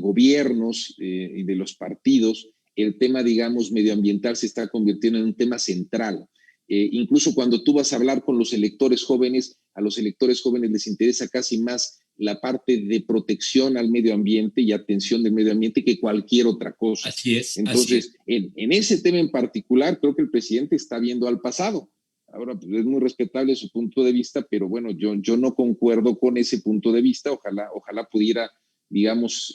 Speaker 2: gobiernos y de los partidos. El tema, digamos, medioambiental se está convirtiendo en un tema central. Incluso cuando tú vas a hablar con los electores jóvenes, a los electores jóvenes les interesa casi más la parte de protección al medio ambiente y atención del medio ambiente que cualquier otra cosa.
Speaker 1: Así es.
Speaker 2: Entonces, en ese tema en particular, creo que el presidente está viendo al pasado. Ahora, pues, es muy respetable su punto de vista, pero bueno, yo no concuerdo con ese punto de vista. Ojalá pudiera, digamos,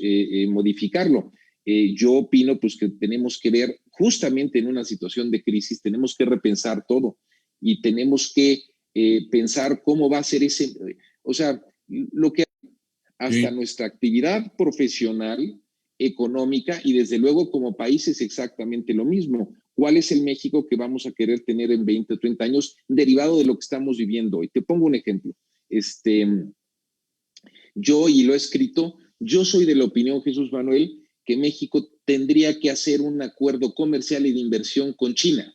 Speaker 2: modificarlo. yo opino pues que tenemos que ver justamente en una situación de crisis, tenemos que repensar todo y tenemos que pensar cómo va a ser ese, o sea, lo que hasta
Speaker 1: Sí.
Speaker 2: nuestra actividad profesional, económica y desde luego como país es exactamente lo mismo. ¿Cuál es el México que vamos a querer tener en 20 o 30 años derivado de lo que estamos viviendo hoy? Te pongo un ejemplo. Yo, y lo he escrito, yo soy de la opinión, Jesús Manuel, que México tendría que hacer un acuerdo comercial y de inversión con China.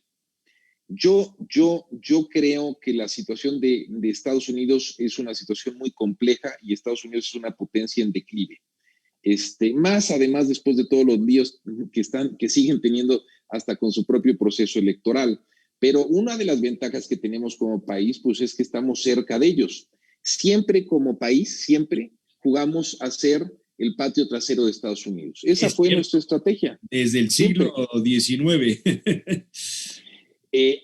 Speaker 2: Yo creo que la situación de Estados Unidos es una situación muy compleja y Estados Unidos es una potencia en declive. Más además después de todos los líos que siguen teniendo hasta con su propio proceso electoral. Pero una de las ventajas que tenemos como país, pues es que estamos cerca de ellos. Siempre como país, siempre jugamos a ser el patio trasero de Estados Unidos. Esa
Speaker 1: Es
Speaker 2: fue
Speaker 1: cierto,
Speaker 2: nuestra estrategia.
Speaker 1: desde el siglo
Speaker 2: Siempre.
Speaker 1: XIX.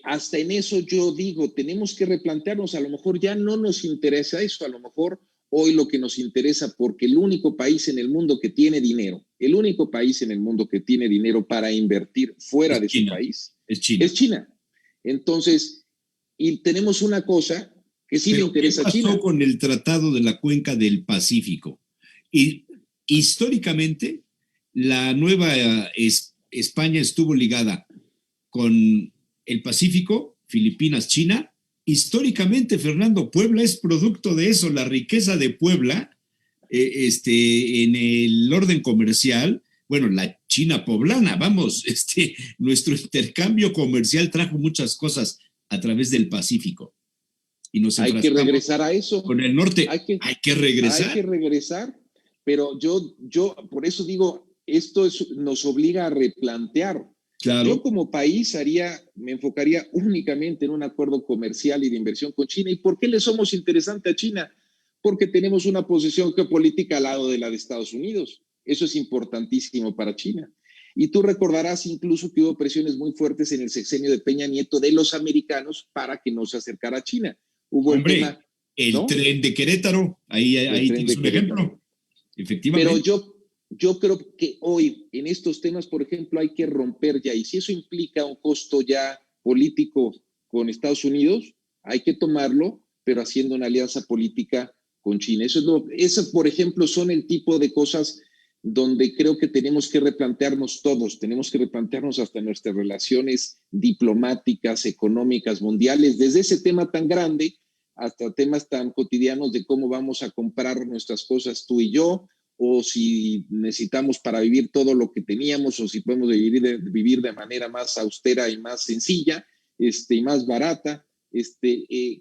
Speaker 2: Hasta en eso yo digo, tenemos que replantearnos, a lo mejor ya no nos interesa eso, a lo mejor hoy lo que nos interesa, porque el único país en el mundo que tiene dinero, el único país en el mundo que tiene dinero para invertir fuera
Speaker 1: Es
Speaker 2: de su
Speaker 1: China,
Speaker 2: país,
Speaker 1: es China.
Speaker 2: es China. Entonces, y tenemos una cosa que sí le
Speaker 1: Pero, ¿qué
Speaker 2: interesa a
Speaker 1: pasó
Speaker 2: China.
Speaker 1: con el Tratado de la Cuenca del Pacífico? Y históricamente, la nueva España estuvo ligada con el Pacífico, Filipinas, China. Históricamente, Fernando, Puebla es producto de eso, la riqueza de Puebla, en el orden comercial, bueno, la China poblana, vamos, nuestro intercambio comercial trajo muchas cosas a través del Pacífico y nos
Speaker 2: Hay que
Speaker 1: enfrascamos
Speaker 2: regresar a eso,
Speaker 1: con el norte.
Speaker 2: hay que,
Speaker 1: Hay que
Speaker 2: hay que
Speaker 1: regresar.
Speaker 2: regresar, pero yo por eso digo, nos obliga a replantear. Yo
Speaker 1: Claro,
Speaker 2: como país me enfocaría únicamente en un acuerdo comercial y de inversión con China. ¿Y por qué le somos interesante a China? Porque tenemos una posición geopolítica al lado de la de Estados Unidos. Eso es importantísimo para China. Y tú recordarás incluso que hubo presiones muy fuertes en el sexenio de Peña Nieto de los americanos para que no se acercara a China. Hubo el
Speaker 1: hombre,
Speaker 2: tema,
Speaker 1: el
Speaker 2: ¿no?
Speaker 1: tren de Querétaro, ahí,
Speaker 2: Del
Speaker 1: ahí
Speaker 2: tren
Speaker 1: tienes
Speaker 2: de
Speaker 1: un
Speaker 2: Querétaro.
Speaker 1: ejemplo,
Speaker 2: Pero
Speaker 1: efectivamente.
Speaker 2: yo creo que hoy en estos temas, por ejemplo, hay que romper ya. Y si eso implica un costo ya político con Estados Unidos, hay que tomarlo, pero haciendo una alianza política con China. Eso, por ejemplo, son el tipo de cosas donde creo que tenemos que replantearnos todos, tenemos que replantearnos hasta nuestras relaciones diplomáticas, económicas, mundiales, desde ese tema tan grande hasta temas tan cotidianos de cómo vamos a comprar nuestras cosas tú y yo, o si necesitamos para vivir todo lo que teníamos, o si podemos vivir de manera más austera y más sencilla, y más barata.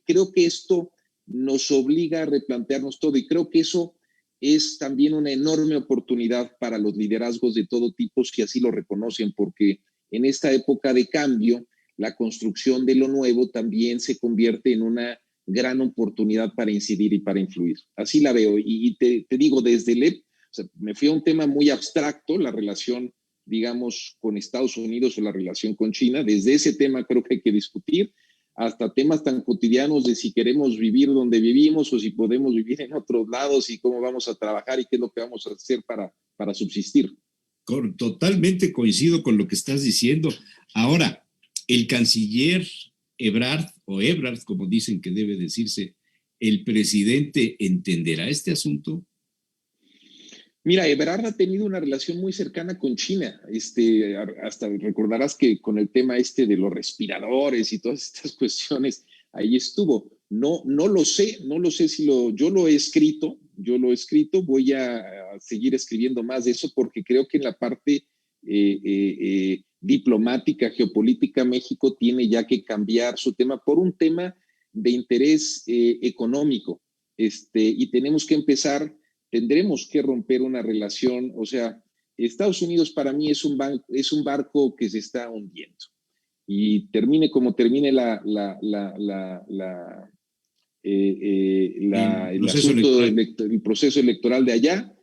Speaker 2: Creo que esto nos obliga a replantearnos todo y creo que eso es también una enorme oportunidad para los liderazgos de todo tipo si así lo reconocen, porque en esta época de cambio, la construcción de lo nuevo también se convierte en una gran oportunidad para incidir y para influir. Así la veo. Y te digo, desde o sea, me fui a un tema muy abstracto, la relación, digamos, con Estados Unidos o la relación con China. Desde ese tema creo que hay que discutir hasta temas tan cotidianos de si queremos vivir donde vivimos o si podemos vivir en otros lados y cómo vamos a trabajar y qué es lo que vamos a hacer para subsistir.
Speaker 1: Totalmente coincido con lo que estás diciendo. Ahora, el canciller Ebrard, o Ebrard, como dicen que debe decirse, ¿el presidente entenderá este asunto?
Speaker 2: Mira, Ebrard ha tenido una relación muy cercana con China. Hasta recordarás que con el tema de los respiradores y todas estas cuestiones, ahí estuvo. No, no lo sé si yo lo he escrito, voy a seguir escribiendo más de eso porque creo que en la parte diplomática, geopolítica, México tiene ya que cambiar su tema por un tema de interés económico. Y tenemos que empezar, tendremos que romper una relación, o sea, Estados Unidos para mí es un barco que se está hundiendo. Y termine como termine
Speaker 1: El
Speaker 2: el
Speaker 1: proceso
Speaker 2: asunto,
Speaker 1: electoral.
Speaker 2: el proceso electoral de allá,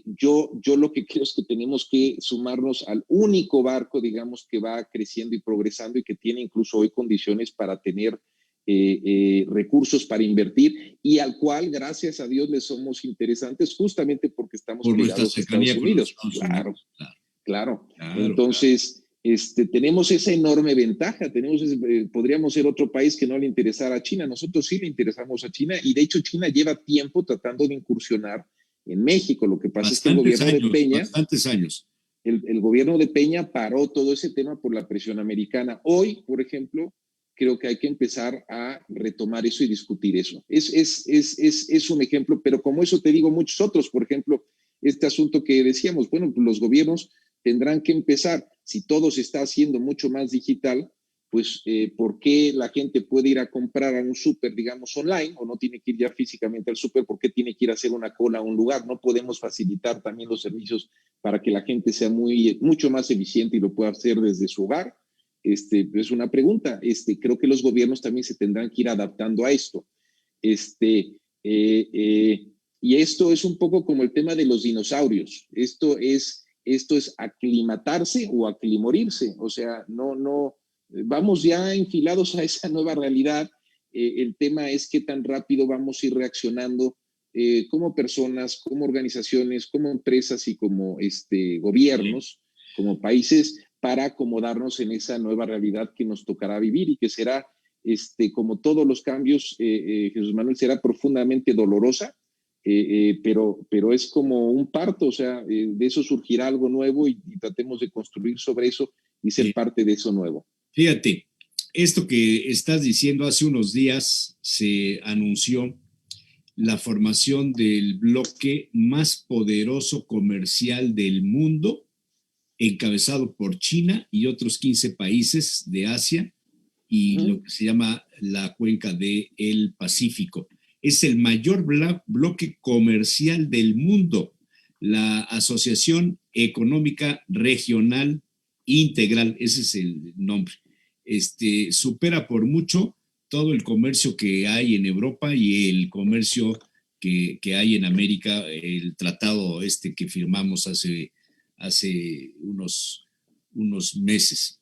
Speaker 2: yo lo que creo es que tenemos que sumarnos al único barco, digamos, que va creciendo y progresando y que tiene incluso hoy condiciones para tener recursos para invertir y al cual, gracias a Dios, le somos interesantes justamente porque estamos
Speaker 1: por nuestra
Speaker 2: pegados a Estados
Speaker 1: cercanía con los
Speaker 2: Unidos.
Speaker 1: Estados
Speaker 2: Claro,
Speaker 1: Unidos. Claro,
Speaker 2: claro.
Speaker 1: claro,
Speaker 2: Entonces, tenemos esa enorme ventaja. Podríamos ser otro país que no le interesara a China. Nosotros sí le interesamos a China y de hecho China lleva tiempo tratando de incursionar en México. Lo que pasa es que el gobierno de Peña,
Speaker 1: bastantes años.
Speaker 2: El gobierno de Peña paró todo ese tema por la presión americana. Hoy, por ejemplo, creo que hay que empezar a retomar eso y discutir eso. Es un ejemplo, pero como eso te digo, muchos otros, por ejemplo, este asunto que decíamos, bueno, los gobiernos tendrán que empezar, si todo se está haciendo mucho más digital, pues, ¿por qué la gente puede ir a comprar a un súper, digamos, online, o no tiene que ir ya físicamente al súper? ¿Por qué tiene que ir a hacer una cola a un lugar? No podemos facilitar también los servicios para que la gente sea mucho más eficiente y lo pueda hacer desde su hogar. Es una pregunta. Creo que los gobiernos también se tendrán que ir adaptando a esto. Y esto es un poco como el tema de los dinosaurios. Esto es aclimatarse o aclimorirse. O sea, no, vamos ya enfilados a esa nueva realidad. El tema es qué tan rápido vamos a ir reaccionando como personas, como organizaciones, como empresas y como gobiernos, como países, para acomodarnos en esa nueva realidad que nos tocará vivir y que será, como todos los cambios, Jesús Manuel, será profundamente dolorosa, pero es como un parto. O sea, de eso surgirá algo nuevo y tratemos de construir sobre eso y ser parte de eso nuevo.
Speaker 1: Fíjate, esto que estás diciendo, hace unos días se anunció la formación del bloque más poderoso comercial del mundo, encabezado por China y otros 15 países de Asia y lo que se llama la cuenca del Pacífico. Es el mayor bloque comercial del mundo. La Asociación Económica Regional Integral, ese es el nombre, supera por mucho todo el comercio que hay en Europa y el comercio que hay en América, el tratado que firmamos hace unos meses.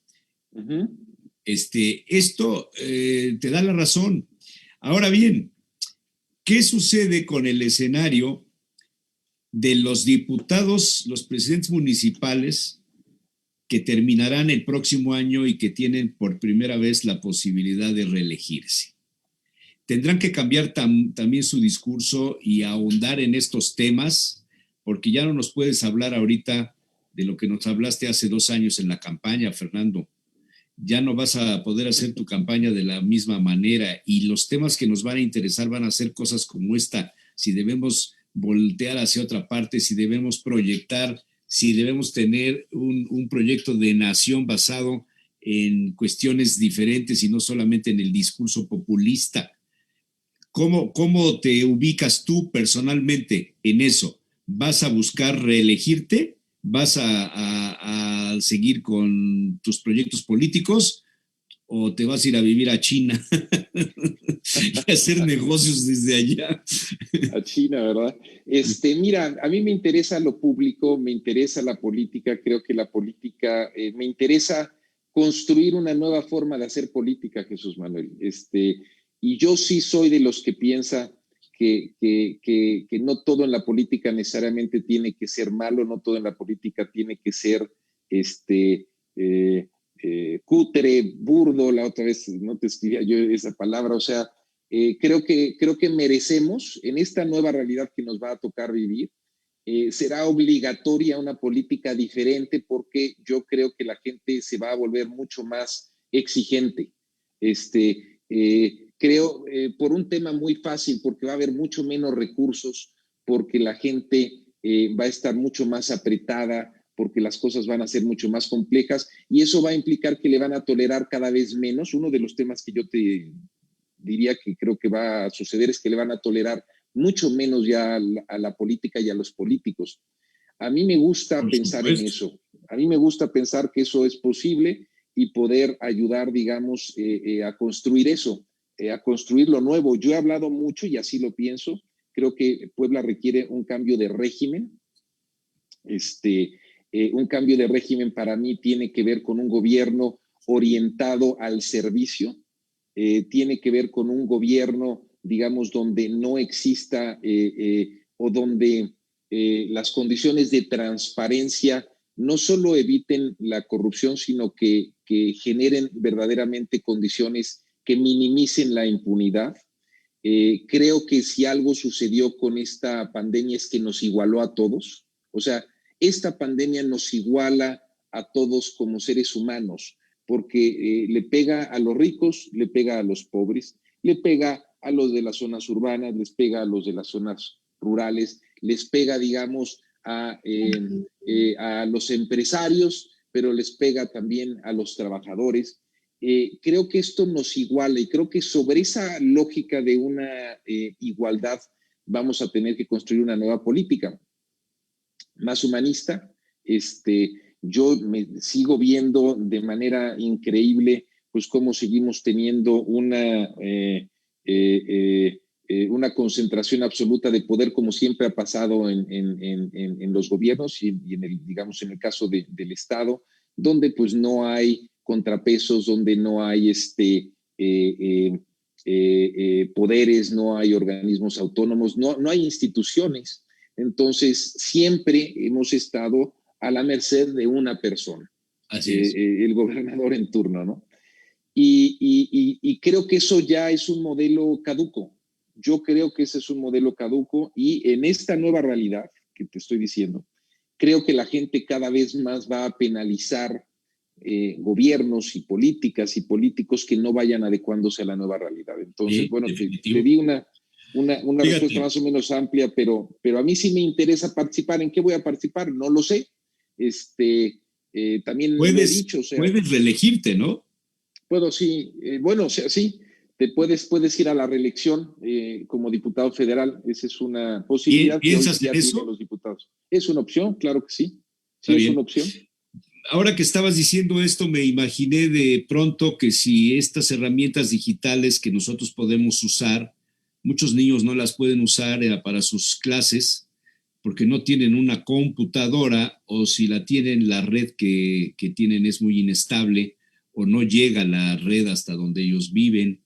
Speaker 1: Esto te da la razón. Ahora bien, ¿qué sucede con el escenario de los diputados, los presidentes municipales que terminarán el próximo año y que tienen por primera vez la posibilidad de reelegirse? Tendrán que cambiar también su discurso y ahondar en estos temas, porque ya no nos puedes hablar ahorita de lo que nos hablaste hace 2 años en la campaña, Fernando. Ya no vas a poder hacer tu campaña de la misma manera y los temas que nos van a interesar van a ser cosas como esta. Si debemos voltear hacia otra parte, si debemos proyectar, si debemos tener un proyecto de nación basado en cuestiones diferentes y no solamente en el discurso populista. ¿Cómo te ubicas tú personalmente en eso? ¿Vas a buscar reelegirte? ¿Vas a seguir con tus proyectos políticos? ¿O te vas a ir a vivir a China y hacer negocios desde allá?
Speaker 2: A China, ¿verdad? Mira, a mí me interesa lo público, me interesa la política. Creo que la política, me interesa construir una nueva forma de hacer política, Jesús Manuel. Y yo sí soy de los que piensa que no todo en la política necesariamente tiene que ser malo, no todo en la política tiene que ser cutre, burdo. La otra vez no te escribía yo esa palabra. O sea, creo que merecemos, en esta nueva realidad que nos va a tocar vivir, será obligatoria una política diferente, porque yo creo que la gente se va a volver mucho más exigente. Creo, por un tema muy fácil, porque va a haber mucho menos recursos, porque la gente va a estar mucho más apretada, porque las cosas van a ser mucho más complejas y eso va a implicar que le van a tolerar cada vez menos. Uno de los temas que yo te diría que creo que va a suceder es que le van a tolerar mucho menos ya a la política y a los políticos. A mí me gusta pensar en eso. A mí me gusta pensar que eso es posible y poder ayudar, digamos, a construir eso, a construir lo nuevo. Yo he hablado mucho y así lo pienso. Creo que Puebla requiere un cambio de régimen. Un cambio de régimen para mí tiene que ver con un gobierno orientado al servicio, tiene que ver con un gobierno, digamos, donde no exista o donde las condiciones de transparencia no solo eviten la corrupción, sino que generen verdaderamente condiciones que minimicen la impunidad. Creo que si algo sucedió con esta pandemia es que nos igualó a todos. O sea, esta pandemia nos iguala a todos como seres humanos, porque le pega a los ricos, le pega a los pobres, le pega a los de las zonas urbanas, les pega a los de las zonas rurales, les pega, digamos, a los empresarios, pero les pega también a los trabajadores. Creo que esto nos iguala y creo que sobre esa lógica de una igualdad vamos a tener que construir una nueva política más humanista. Yo me sigo viendo de manera increíble pues cómo seguimos teniendo una concentración absoluta de poder como siempre ha pasado en los gobiernos y en el, digamos, en el caso del Estado, donde pues no hay contrapesos, donde no hay poderes, no hay organismos autónomos, no hay instituciones. Entonces, siempre hemos estado a la merced de una persona,
Speaker 1: Así es.
Speaker 2: el gobernador en turno, ¿no? Y creo que eso ya es un modelo caduco. Yo creo que ese es un modelo caduco y en esta nueva realidad que te estoy diciendo, creo que la gente cada vez más va a penalizar gobiernos y políticas y políticos que no vayan adecuándose a la nueva realidad. Entonces,
Speaker 1: Sí,
Speaker 2: bueno, te
Speaker 1: definitivo.
Speaker 2: di una respuesta
Speaker 1: Fíjate,
Speaker 2: más o menos amplia, pero a mí sí me interesa participar. ¿En qué voy a participar? No lo sé. También lo he dicho, o sea,
Speaker 1: puedes reelegirte, ¿no?
Speaker 2: puedo sí, bueno, o sea, sí, puedes ir a la reelección como diputado federal. Esa es una posibilidad que hoy
Speaker 1: ¿Piensas en
Speaker 2: ya tienen
Speaker 1: eso?
Speaker 2: los diputados. Es una opción, claro que sí.
Speaker 1: Está
Speaker 2: Sí, es
Speaker 1: bien.
Speaker 2: una opción.
Speaker 1: Ahora que estabas diciendo esto, me imaginé de pronto que si estas herramientas digitales que nosotros podemos usar, muchos niños no las pueden usar para sus clases porque no tienen una computadora o si la tienen, la red que tienen es muy inestable o no llega la red hasta donde ellos viven.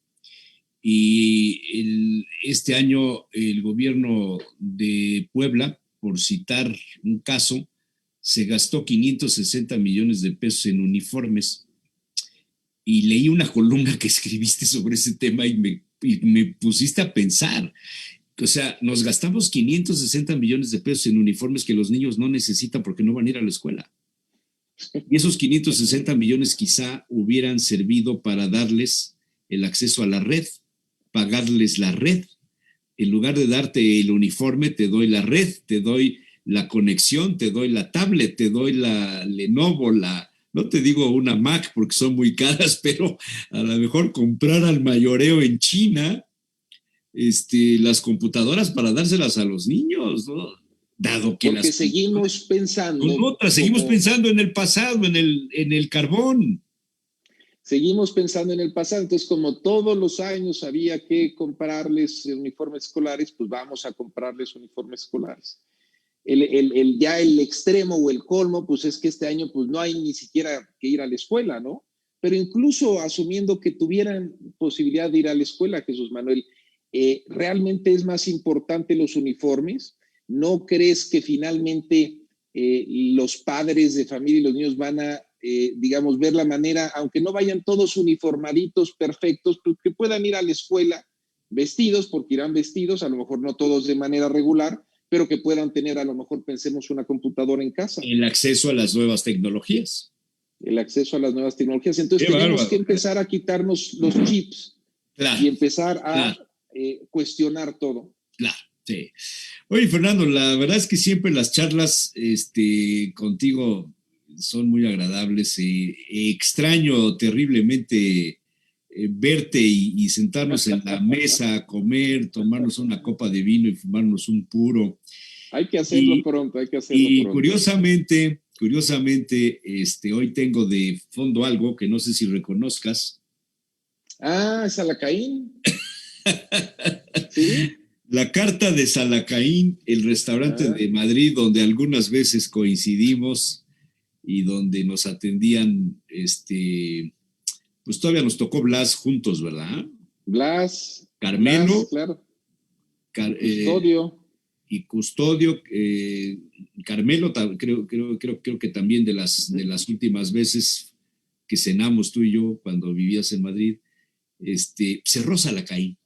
Speaker 1: Y este año el gobierno de Puebla, por citar un caso, se gastó 560 millones de pesos en uniformes y leí una columna que escribiste sobre ese tema y me pusiste a pensar. O sea, nos gastamos 560 millones de pesos en uniformes que los niños no necesitan porque no van a ir a la escuela. Y esos 560 millones quizá hubieran servido para darles el acceso a la red, pagarles la red. En lugar de darte el uniforme, te doy la red, te doy la conexión, te doy la tablet, te doy la Lenovo, no te digo una Mac porque son muy caras, pero a lo mejor comprar al mayoreo en China las computadoras para dárselas a los niños, ¿no? Dado que
Speaker 2: Porque
Speaker 1: las
Speaker 2: seguimos
Speaker 1: son
Speaker 2: pensando
Speaker 1: otras, seguimos
Speaker 2: como
Speaker 1: pensando en el pasado, en el carbón.
Speaker 2: seguimos pensando en el pasado. Entonces, como todos los años había que comprarles uniformes escolares, pues vamos a comprarles uniformes escolares. Ya el extremo o el colmo, pues es que este año pues no hay ni siquiera que ir a la escuela, ¿no? Pero incluso asumiendo que tuvieran posibilidad de ir a la escuela, Jesús Manuel, ¿realmente es más importante los uniformes? ¿No crees que finalmente los padres de familia y los niños van a, digamos, ver la manera, aunque no vayan todos uniformaditos, perfectos, pues que puedan ir a la escuela vestidos, porque irán vestidos, a lo mejor no todos de manera regular, pero que puedan tener, a lo mejor pensemos, una computadora en casa?
Speaker 1: El acceso a las nuevas tecnologías.
Speaker 2: El acceso a las nuevas tecnologías. Entonces
Speaker 1: Qué
Speaker 2: tenemos que
Speaker 1: bárbaro.
Speaker 2: empezar a quitarnos los chips
Speaker 1: Claro,
Speaker 2: y empezar a
Speaker 1: claro,
Speaker 2: cuestionar todo.
Speaker 1: claro. Sí. Oye, Fernando, la verdad es que siempre las charlas contigo son muy agradables. Extraño terriblemente verte y sentarnos en la mesa a comer, tomarnos una copa de vino y fumarnos un puro.
Speaker 2: Hay que hacerlo
Speaker 1: Y,
Speaker 2: pronto, hay que hacerlo
Speaker 1: y
Speaker 2: pronto.
Speaker 1: curiosamente, hoy tengo de fondo algo que no sé si reconozcas.
Speaker 2: Ah, Salacaín. ¿Sí?
Speaker 1: La Carta de Salacaín, el restaurante
Speaker 2: Ah,
Speaker 1: de Madrid donde algunas veces coincidimos y donde nos atendían Pues todavía nos tocó Blas juntos, ¿verdad?
Speaker 2: Blas,
Speaker 1: Carmelo,
Speaker 2: claro.
Speaker 1: Car
Speaker 2: Custodio.
Speaker 1: y Custodio, Carmelo, creo que también de las últimas veces que cenamos tú y yo cuando vivías en Madrid, cerró Salacaín,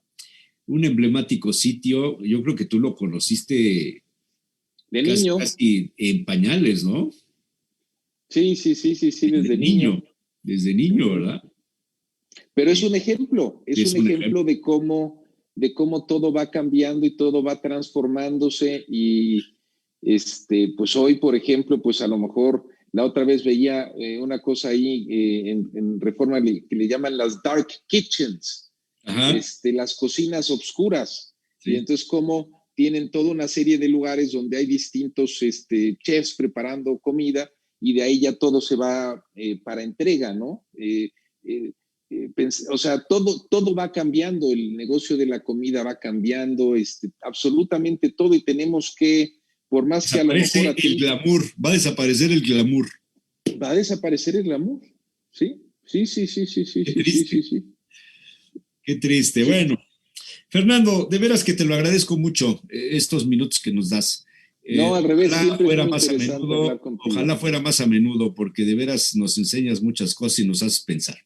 Speaker 1: un emblemático sitio. Yo creo que tú lo conociste
Speaker 2: De
Speaker 1: casi,
Speaker 2: niño.
Speaker 1: casi en pañales, ¿no?
Speaker 2: Sí, desde niño.
Speaker 1: Desde niño, ¿verdad?
Speaker 2: Pero es un ejemplo
Speaker 1: Es un ejemplo.
Speaker 2: de cómo todo va cambiando y todo va transformándose y pues hoy, por ejemplo, pues a lo mejor la otra vez veía una cosa ahí en Reforma que le llaman las dark kitchens,
Speaker 1: Ajá.
Speaker 2: las cocinas obscuras.
Speaker 1: Sí.
Speaker 2: Y entonces cómo tienen toda una serie de lugares donde hay distintos chefs preparando comida y de ahí ya todo se va para entrega, ¿no? O sea, todo va cambiando, el negocio de la comida va cambiando, absolutamente todo y tenemos que, por más que a lo mejor
Speaker 1: Desaparece
Speaker 2: a
Speaker 1: el
Speaker 2: ti,
Speaker 1: glamour, va a desaparecer el glamour.
Speaker 2: va a desaparecer el glamour, ¿sí? Sí.
Speaker 1: Qué triste, qué triste.
Speaker 2: Sí.
Speaker 1: Bueno, Fernando, de veras que te lo agradezco mucho estos minutos que nos das.
Speaker 2: No, al revés,
Speaker 1: Ojalá
Speaker 2: siempre es
Speaker 1: fuera
Speaker 2: muy
Speaker 1: más a
Speaker 2: interesante hablar
Speaker 1: menudo,
Speaker 2: contigo.
Speaker 1: ojalá fuera más a menudo, porque de veras nos enseñas muchas cosas y nos haces pensar.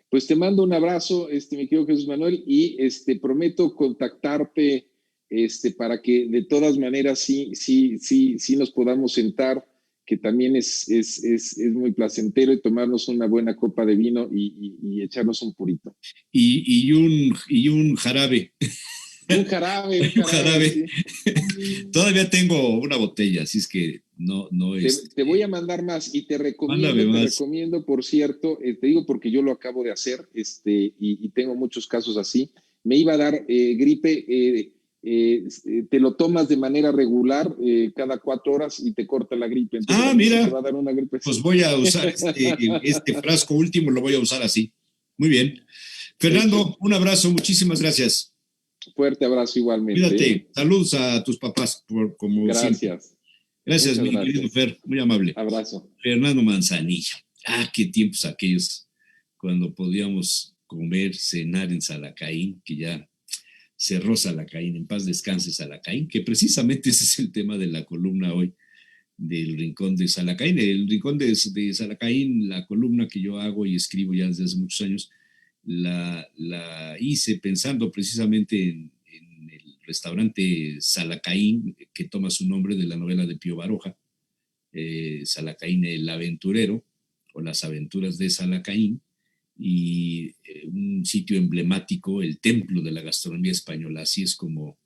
Speaker 2: Pues te mando un abrazo, mi querido Jesús Manuel, y prometo contactarte para que de todas maneras sí nos podamos sentar, que también es muy placentero, y tomarnos una buena copa de vino y echarnos un purito.
Speaker 1: Y un jarabe.
Speaker 2: Un jarabe,
Speaker 1: Un jarabe.
Speaker 2: sí.
Speaker 1: Todavía tengo una botella, así es que no es.
Speaker 2: Te voy a mandar más y te recomiendo, por cierto, te digo porque yo lo acabo de hacer, y tengo muchos casos así. Me iba a dar gripe, te lo tomas de manera regular cada 4 horas y te corta la gripe. Entonces,
Speaker 1: Mira,
Speaker 2: si te va a dar una gripe.
Speaker 1: pues voy a usar este frasco último, lo voy a usar así. Muy bien. Fernando, un abrazo, muchísimas gracias.
Speaker 2: Fuerte abrazo igualmente.
Speaker 1: Cuídate. Saludos a tus papás, como
Speaker 2: gracias.
Speaker 1: siempre. Gracias, mi querido Fer, muy amable.
Speaker 2: Abrazo.
Speaker 1: Fernando Manzanilla. Qué tiempos aquellos cuando podíamos comer, cenar en Salacaín, que ya cerró Salacaín, en paz descanse Salacaín, que precisamente ese es el tema de la columna hoy del Rincón de Salacaín. El Rincón de Salacaín, la columna que yo hago y escribo ya desde hace muchos años, la hice pensando precisamente en el restaurante Salacaín, que toma su nombre de la novela de Pío Baroja, Salacaín el aventurero, o las aventuras de Salacaín, y un sitio emblemático, el templo de la gastronomía española, así es como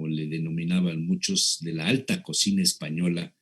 Speaker 1: le denominaban muchos de la alta cocina española